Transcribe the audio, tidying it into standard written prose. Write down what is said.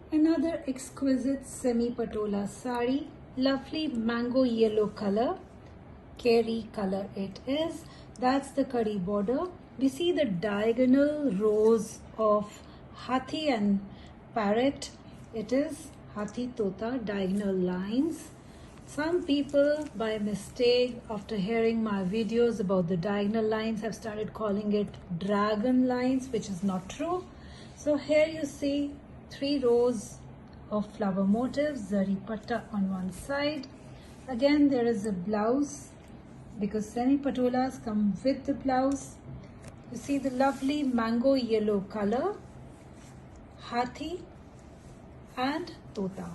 Another exquisite semi-patola saree, lovely mango yellow color, Kerry color it is. That's the curry border. We see the diagonal rows of hathi and parrot. It is hathi tota, diagonal lines. Some people by mistake, after hearing my videos about the diagonal lines, have started calling it dragon lines, which is not true. So here you see 3 rows of flower motifs, zari patta on one side. Again there is a blouse because semi-patolas come with the blouse. You see the lovely mango yellow color, hathi and tota.